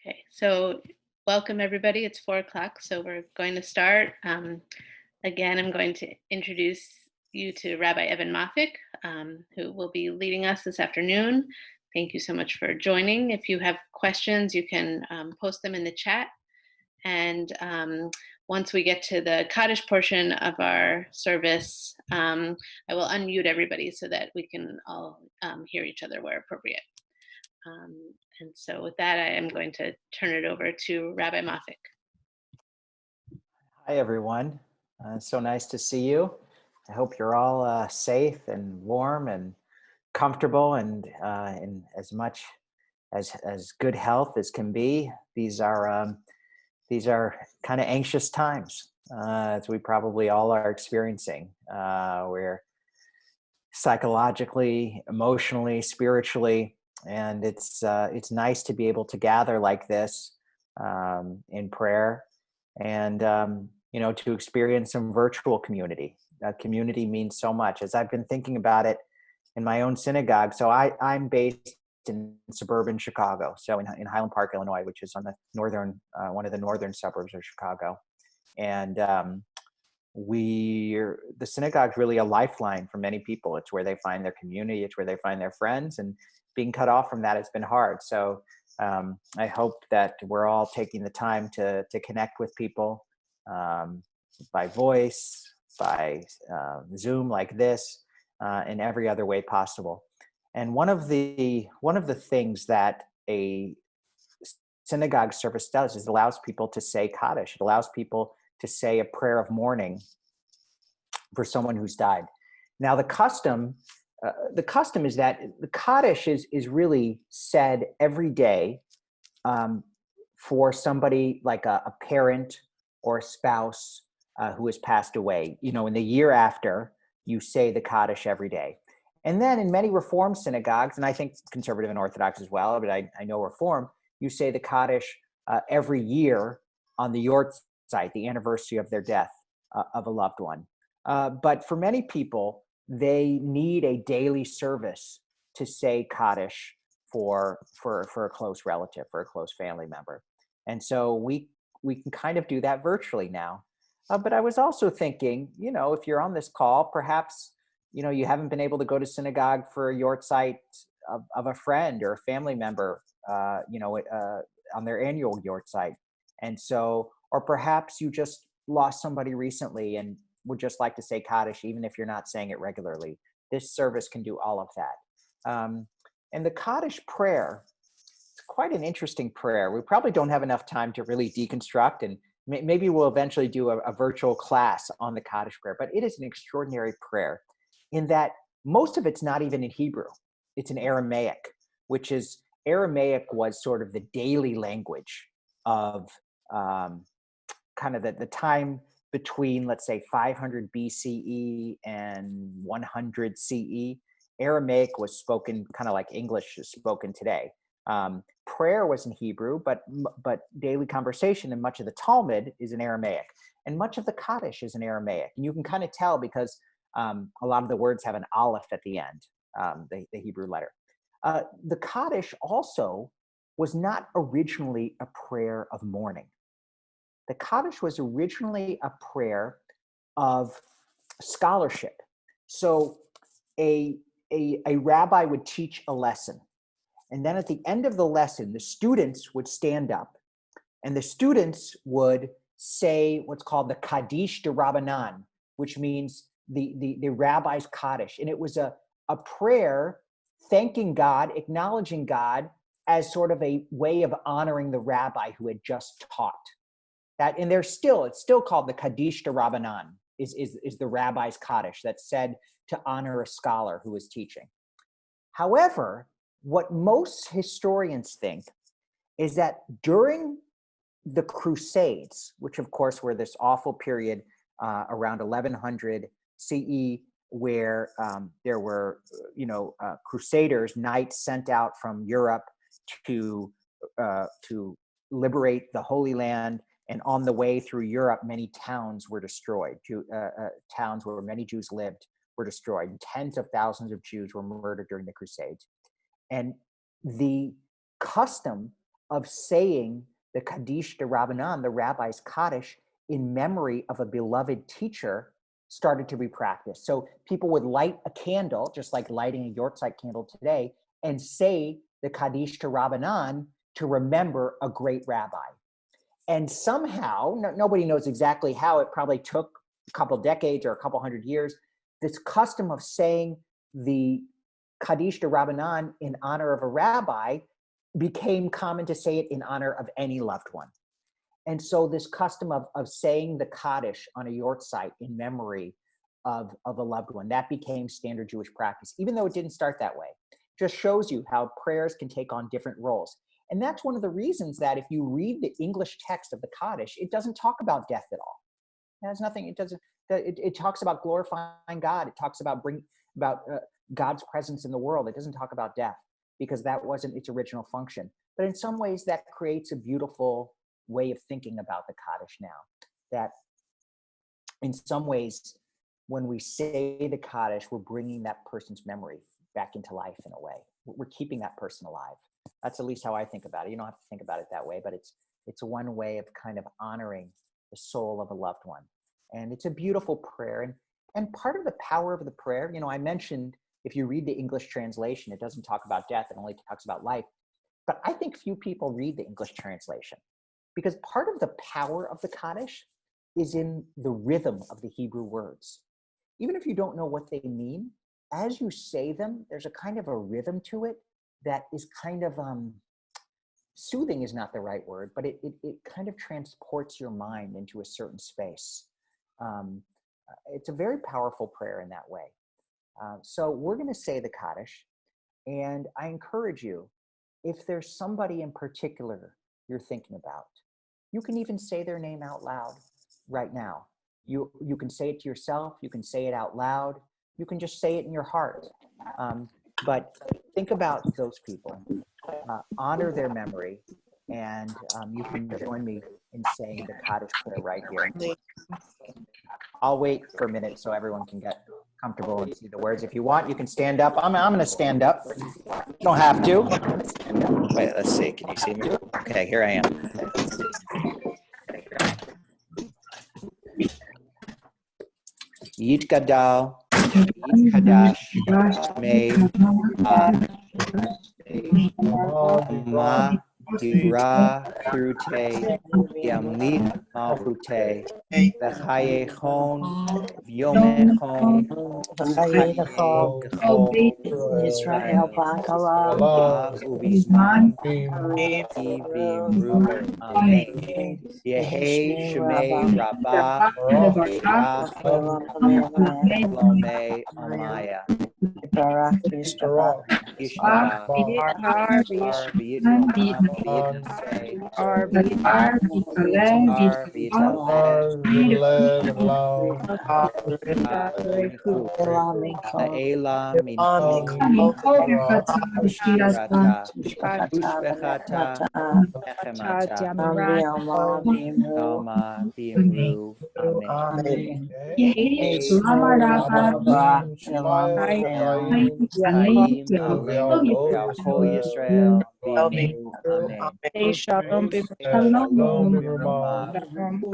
Okay, so welcome everybody. It's 4 o'clock, so we're going to start. Again, I'm going to introduce you to Rabbi Evan Moffic, who will be leading us this afternoon. Thank you so much for joining. If you have questions, you can post them in the chat. And once we get to the Kaddish portion of our service, I will unmute everybody so that we can all hear each other where appropriate. And so with that, I am going to turn it over to Rabbi Moffic. Hi, everyone. So nice to see you. I hope you're all safe and warm and comfortable and in as much as good health as can be. These are kind of anxious times, as we probably all are experiencing. We're psychologically, emotionally, spiritually, and it's nice to be able to gather like this in prayer and to experience some virtual community. Community means so much. As I've been thinking about it in my own synagogue, so I'm based in suburban Chicago, so in Highland Park, Illinois, which is on the northern one of the northern suburbs of Chicago, and the synagogue is really a lifeline for many people. It's where they find their community, it's where they find their friends, and being cut off from that has been hard. So I hope that we're all taking the time to connect with people by voice, by Zoom like this, in every other way possible. And one of the things that a synagogue service does is it allows people to say Kaddish. It allows people to say a prayer of mourning for someone who's died. Now, the custom is that the Kaddish is really said every day for somebody like a parent or a spouse who has passed away. In the year after, you say the Kaddish every day. And then in many Reform synagogues, and I think conservative and Orthodox as well, but I know Reform, you say the Kaddish every year on the Yort site, the anniversary of their death of a loved one. But for many people, they need a daily service to say Kaddish for a close relative, for a close family member. And so we can kind of do that virtually now. But I was also thinking, if you're on this call, perhaps, you haven't been able to go to synagogue for a Yort site of a friend or a family member, on their annual Yort site. And so, or perhaps you just lost somebody recently and would just like to say Kaddish, even if you're not saying it regularly. This service can do all of that. And the Kaddish prayer, it's quite an interesting prayer. We probably don't have enough time to really deconstruct, and maybe we'll eventually do a virtual class on the Kaddish prayer, but it is an extraordinary prayer in that most of it's not even in Hebrew. It's in Aramaic, which is, Aramaic was sort of the daily language of kind of the time between, let's say, 500 BCE and 100 CE. Aramaic was spoken kind of like English is spoken today. Prayer was in Hebrew, but daily conversation and much of the Talmud is in Aramaic, and much of the Kaddish is in Aramaic. And you can kind of tell because a lot of the words have an aleph at the end, the Hebrew letter. The Kaddish also was not originally a prayer of mourning. The Kaddish was originally a prayer of scholarship. So a rabbi would teach a lesson. And then at the end of the lesson, the students would stand up and the students would say what's called the Kaddish de Rabbanan, which means the rabbi's Kaddish. And it was a prayer thanking God, acknowledging God as sort of a way of honoring the rabbi who had just taught. That, and it's still called the Kaddish de Rabbanan, is the rabbi's Kaddish that's said to honor a scholar who is teaching. However, what most historians think is that during the Crusades, which of course were this awful period around 1100 CE, where there were, crusaders, knights sent out from Europe to liberate the Holy Land. And on the way through Europe, many towns were destroyed. Towns where many Jews lived were destroyed. And tens of thousands of Jews were murdered during the Crusades. And the custom of saying the Kaddish de Rabbanan, the rabbi's Kaddish, in memory of a beloved teacher started to be practiced. So people would light a candle, just like lighting a Yortzeit candle today, and say the Kaddish de Rabbanan to remember a great rabbi. And somehow, nobody knows exactly how, it probably took a couple decades or a couple hundred years, this custom of saying the Kaddish de Rabbanan in honor of a rabbi became common to say it in honor of any loved one. And so this custom of saying the Kaddish on a Yortzeit in memory of a loved one, that became standard Jewish practice, even though it didn't start that way. Just shows you how prayers can take on different roles. And that's one of the reasons that if you read the English text of the Kaddish, it doesn't talk about death at all. It has nothing, it doesn't, it talks about glorifying God. It talks about God's presence in the world. It doesn't talk about death because that wasn't its original function. But in some ways that creates a beautiful way of thinking about the Kaddish now, that in some ways, when we say the Kaddish, we're bringing that person's memory back into life in a way. We're keeping that person alive. That's at least how I think about it. You don't have to think about it that way, but it's one way of kind of honoring the soul of a loved one. And it's a beautiful prayer. And part of the power of the prayer, I mentioned if you read the English translation, it doesn't talk about death, it only talks about life. But I think few people read the English translation because part of the power of the Kaddish is in the rhythm of the Hebrew words. Even if you don't know what they mean, as you say them, there's a kind of a rhythm to it that is kind of soothing is not the right word, but it kind of transports your mind into a certain space. It's a very powerful prayer in that way. So we're going to say the Kaddish, and I encourage you, if there's somebody in particular you're thinking about, you can even say their name out loud right now. You can say it to yourself, you can say it out loud, you can just say it in your heart. But think about those people, honor their memory, and you can join me in saying the Kaddish prayer right here. I'll wait for a minute so everyone can get comfortable and see the words. If you want, you can stand up. I'm going to stand up. You don't have to. Wait, let's see. Can you see me? Okay, here I am. Yitgadal, Yitkadash, May, Ma, Hira, Kirute, Yamlit, Malchute, V'chayechon, V'yomechon, Israel Bakalam, Ubizman, V'imru, Amen. Yehi Shemei Rabbah, Lomei Amaya. Barak Yishtabah, Yishtabah, Yisrael, Shalom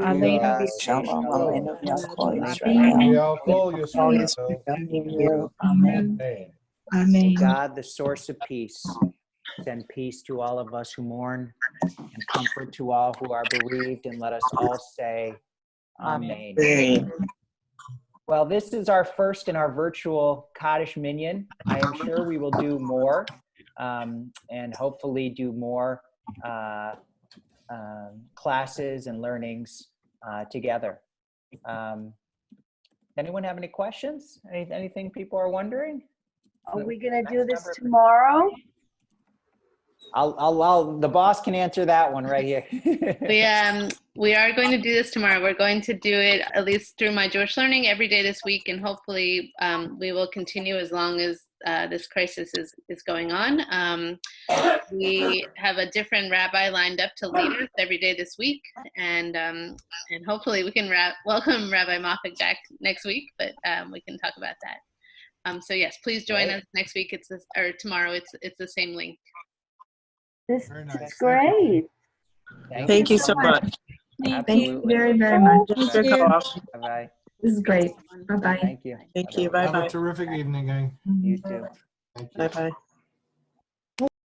Aleinu Shalom Aleinu V'Yakol Yisrael. Amen. May God, the source of peace, send peace to all of us who mourn and comfort to all who are bereaved, and let us all say, Amen. Well, this is our first in our virtual Kaddish Minyan. I am sure we will do more and hopefully do more classes and learnings together. Anyone have any questions? Anything people are wondering? Are we going to do this tomorrow? The boss can answer that one right here. We are going to do this tomorrow. We're going to do it at least through My Jewish Learning every day this week, and hopefully we will continue as long as this crisis is going on. We have a different rabbi lined up to lead us every day this week, and hopefully we can welcome Rabbi Moffic back next week, but we can talk about that. So yes, please join us next week. Or tomorrow. It's the same link. This Very is nice. great. Thank you so much. Thank you very, very much. Thank you. Bye-bye. This is great. Bye-bye. Thank you. Thank you. Have a Bye-bye. terrific evening, gang. You too. Thank you. Bye-bye.